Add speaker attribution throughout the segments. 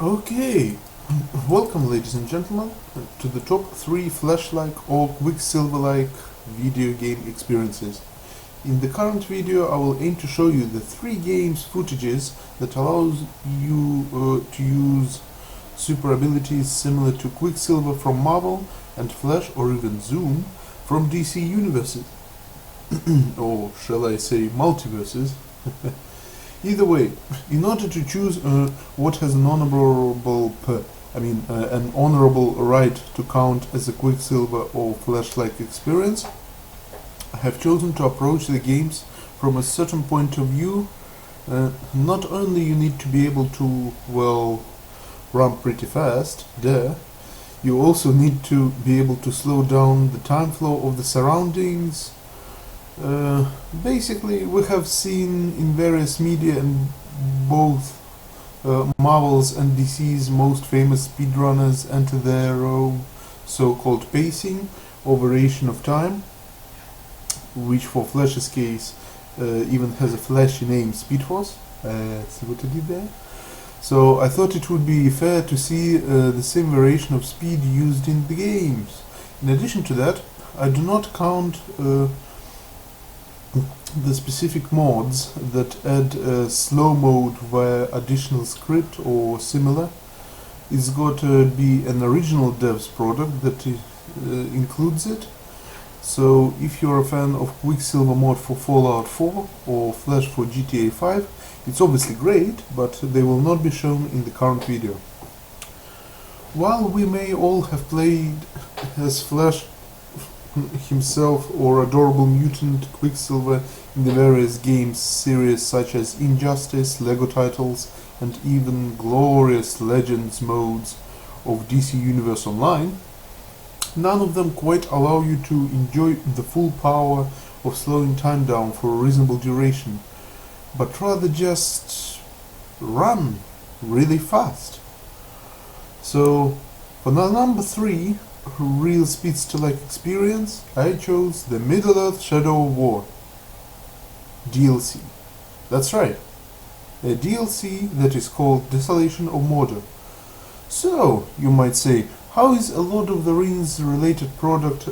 Speaker 1: Okay, welcome ladies and gentlemen to the top 3 Flash-like or Quicksilver-like video game experiences. In the current video I will aim to show you the 3 games footages that allows you to use super abilities similar to Quicksilver from Marvel and Flash or even Zoom from DC Universes. Or shall I say Multiverses? Either way, in order to choose what has an an honorable right to count as a Quicksilver or Flash-like experience, I have chosen to approach the games from a certain point of view. Not only you need to be able to, well, run pretty fast, you also need to be able to slow down the time flow of the surroundings. Basically, we have seen in various media and both Marvel's and DC's most famous speedrunners enter their own so-called pacing or variation of time, which for Flash's case even has a flashy name, Speed Force. See what I did there? So I thought it would be fair to see the same variation of speed used in the games. In addition to that, I do not count the specific mods that add slow mode via additional script or similar. It's got to be an original dev's product that includes it. So if you're a fan of Quicksilver mod for Fallout 4 or Flash for GTA 5, it's obviously great, but they will not be shown in the current video. While we may all have played as Flash himself or adorable mutant Quicksilver in the various games series such as Injustice, Lego titles, and even glorious Legends modes of DC Universe Online, none of them quite allow you to enjoy the full power of slowing time down for a reasonable duration, but rather just run really fast. So, for number 3, real speedster-like experience, I chose the Middle-earth Shadow of War DLC. That's right, a DLC that is called Desolation of Mordor. So, you might say, how is a Lord of the Rings related product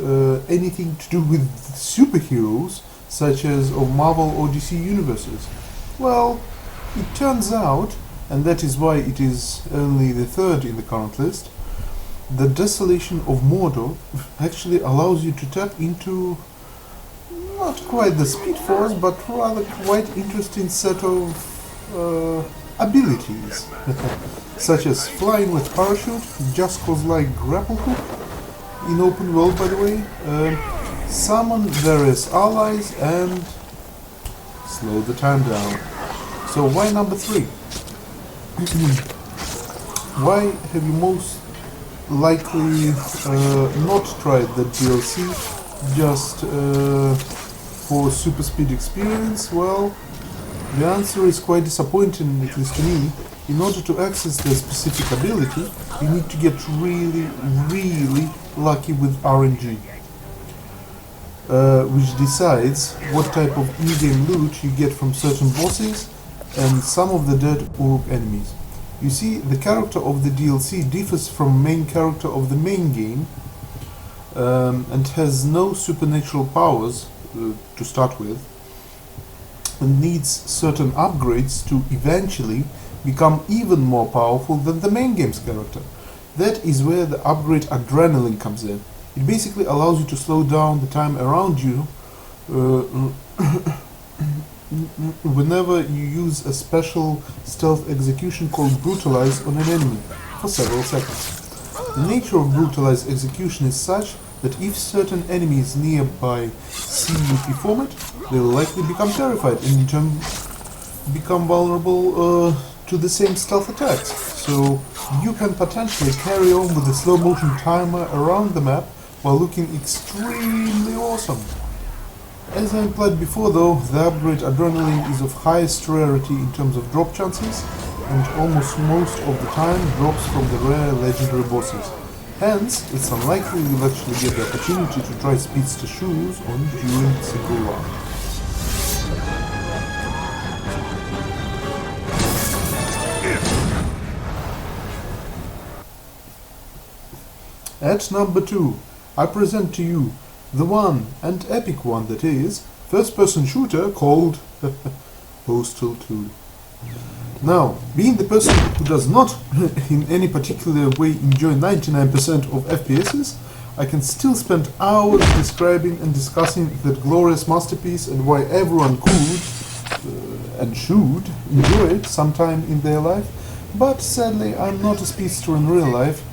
Speaker 1: anything to do with superheroes such as of Marvel or DC universes? Well, it turns out, and that is why it is only the 3rd in the current list, the Desolation of Mordor actually allows you to tap into not quite the Speed Force, but rather quite interesting set of abilities, such as flying with parachute, just cause-like grapple hook in open world, by the way, summon various allies, and slow the time down. So why number 3? Why have you most likely not tried the DLC just for super speed experience? Well, the answer is quite disappointing, at least to me. In order to access the specific ability, you need to get really lucky with RNG, which decides what type of in-game loot you get from certain bosses and some of the dead orc enemies. You see, the character of the DLC differs from main character of the main game and has no supernatural powers to start with, and needs certain upgrades to eventually become even more powerful than the main game's character. That is where the upgrade Adrenaline comes in. It basically allows you to slow down the time around you whenever you use a special stealth execution called Brutalize on an enemy for several seconds. The nature of Brutalize execution is such that if certain enemies nearby see you perform it, they will likely become terrified and in turn become vulnerable to the same stealth attacks. So you can potentially carry on with the slow motion timer around the map while looking extremely awesome. As I implied before though, the upgrade Adrenaline is of highest rarity in terms of drop chances, and almost most of the time drops from the rare legendary bosses. Hence, it's unlikely you'll actually get the opportunity to try Speedster shoes on during a single run. At number 2, I present to you the one and epic one that is first-person shooter called Postal 2. Now, being the person who does not in any particular way enjoy 99% of FPSs, I can still spend hours describing and discussing that glorious masterpiece and why everyone could and should enjoy it sometime in their life, but sadly I'm not a speedster in real life,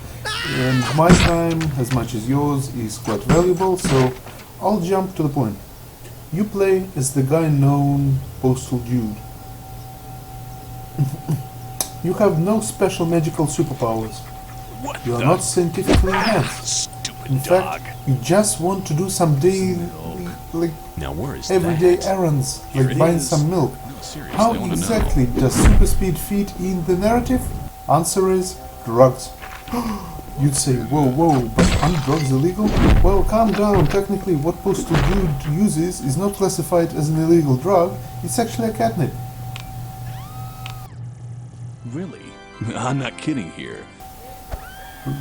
Speaker 1: and my time, as much as yours, is quite valuable, so I'll jump to the point. You play as the guy known Postal Dude. You have no special magical superpowers. You are not scientifically enhanced. In fact, you just want to do some daily, everyday errands, like buying some milk. How exactly does super speed fit in the narrative? Answer is drugs. You'd say, whoa, but aren't drugs illegal? Well, calm down. Technically, what Postal Dude uses is not classified as an illegal drug. It's actually a catnip.
Speaker 2: Really? I'm not kidding here.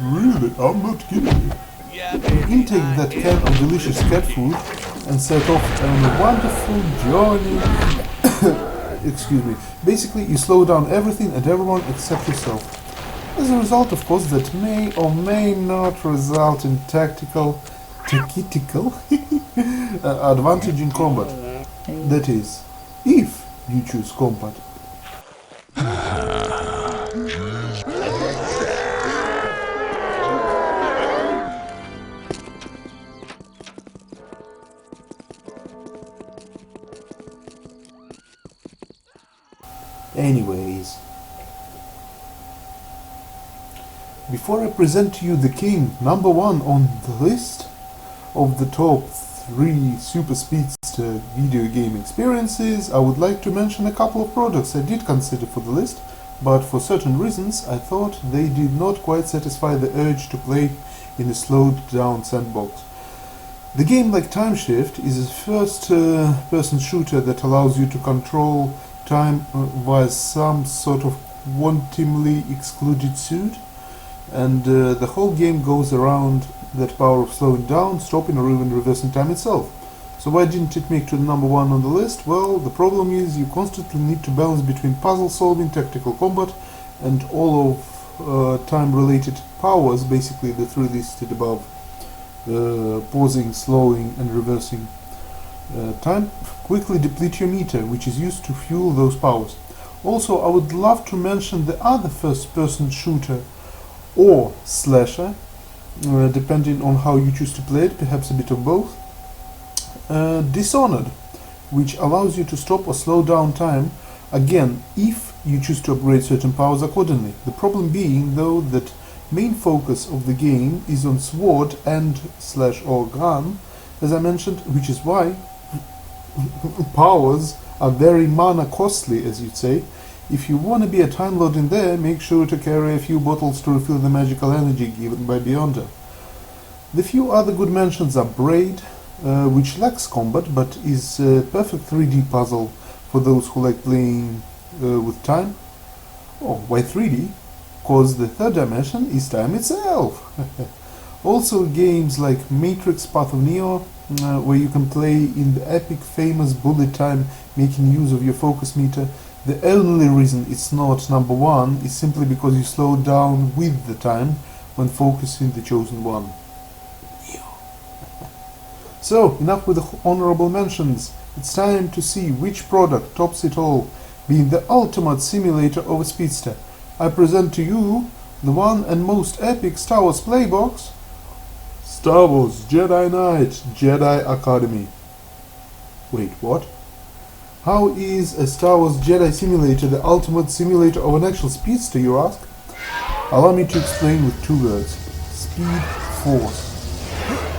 Speaker 1: Really? I'm not kidding. You intake that can of delicious cat food and set off on a wonderful journey. Excuse me. Basically, you slow down everything and everyone except yourself. As a result, of course, that may or may not result in tactical advantage in combat. That is, if you choose combat. Anyways, before I present to you the king, number 1 on the list of the top 3 super speedster video game experiences, I would like to mention a couple of products I did consider for the list, but for certain reasons I thought they did not quite satisfy the urge to play in a slowed down sandbox. The game, like Time Shift, is a first-person shooter that allows you to control time via some sort of quantumly excluded suit, and the whole game goes around that power of slowing down, stopping, or even reversing time itself. So why didn't it make to the number 1 on the list? Well, the problem is you constantly need to balance between puzzle solving, tactical combat, and all of time-related powers, basically the 3 listed above: pausing, slowing, and reversing time. Quickly deplete your meter, which is used to fuel those powers. Also, I would love to mention the other first-person shooter or slasher, depending on how you choose to play it, perhaps a bit of both. Dishonored, which allows you to stop or slow down time, again, if you choose to upgrade certain powers accordingly. The problem being, though, that main focus of the game is on sword and /or gun, as I mentioned, which is why powers are very mana costly, as you'd say. If you want to be a Time Lord in there, make sure to carry a few bottles to refill the magical energy given by Beyonder. The few other good mentions are Braid, which lacks combat but is a perfect 3D puzzle for those who like playing with time. Oh, why 3D? Because the third dimension is time itself. Also games like Matrix Path of Neo, where you can play in the epic famous bullet time making use of your focus meter. The only reason it's not number 1 is simply because you slow down with the time when focusing the chosen one. So, enough with the honorable mentions. It's time to see which product tops it all, being the ultimate simulator of a speedster. I present to you the one and most epic Star Wars playbox, Star Wars Jedi Knight Jedi Academy. Wait, what? How is a Star Wars Jedi simulator the ultimate simulator of an actual speedster, you ask? Allow me to explain with 2 words. Speed Force.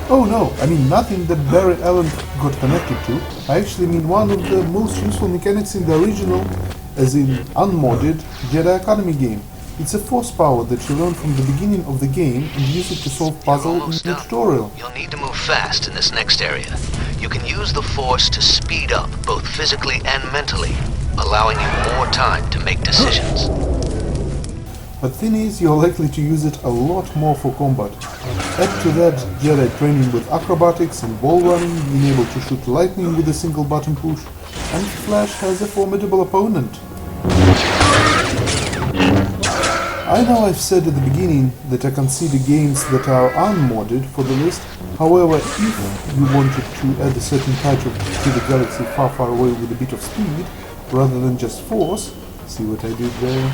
Speaker 1: Oh no, I mean nothing that Barry Allen got connected to. I actually mean one of the most useful mechanics in the original, as in unmodded, Jedi Academy game. It's a force power that you learn from the beginning of the game and use it to solve puzzles in the tutorial.
Speaker 3: You'll need to move fast in this next area. You can use the force to speed up, both physically and mentally, allowing you more time to make decisions.
Speaker 1: But thing is, you're likely to use it a lot more for combat. Add to that Jedi training with acrobatics and wall running, being able to shoot lightning with a single button push, and Flash has a formidable opponent. I know I've said at the beginning that I consider games that are unmodded for the list. However, if you wanted to add a certain touch to the galaxy far, far away with a bit of speed, rather than just force, see what I did there?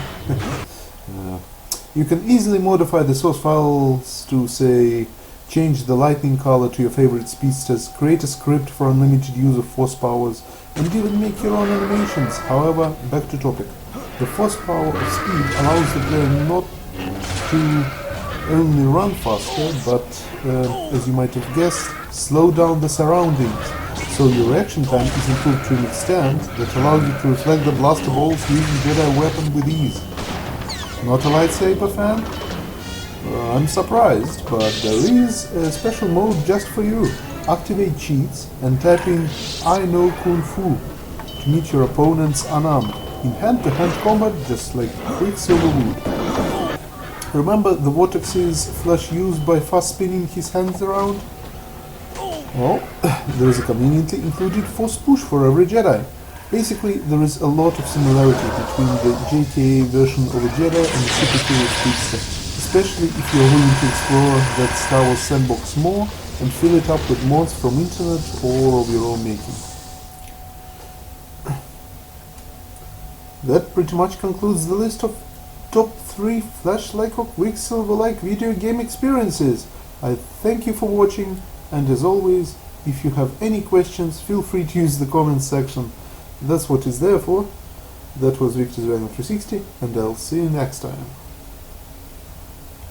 Speaker 1: You can easily modify the source files to, say, change the lightning color to your favorite speedsters, create a script for unlimited use of force powers, and even make your own animations. However, back to topic. The force power of speed allows the player not to only run faster, but, as you might have guessed, slow down the surroundings. So your reaction time is improved to an extent that allows you to reflect the blaster bolts using Jedi weapon with ease. Not a lightsaber fan? I'm surprised, but there is a special mode just for you. Activate cheats and type in "I know Kung Fu" to meet your opponents unarmed, in hand-to-hand combat just like Quicksilver would. Remember the vortexes Flash used by fast spinning his hands around? Well, there is a conveniently included force push for every Jedi. Basically, there is a lot of similarity between the JKA version of a Jedi and the superhero speedster, especially if you are willing to explore that Star Wars sandbox more and fill it up with mods from internet or of your own making. That pretty much concludes the list of top 3 Flash-like or Quicksilver-like video game experiences. I thank you for watching, and as always, if you have any questions, feel free to use the comments section. That's what it's there for. That was Victor's Dragon 360, and I'll see you next time.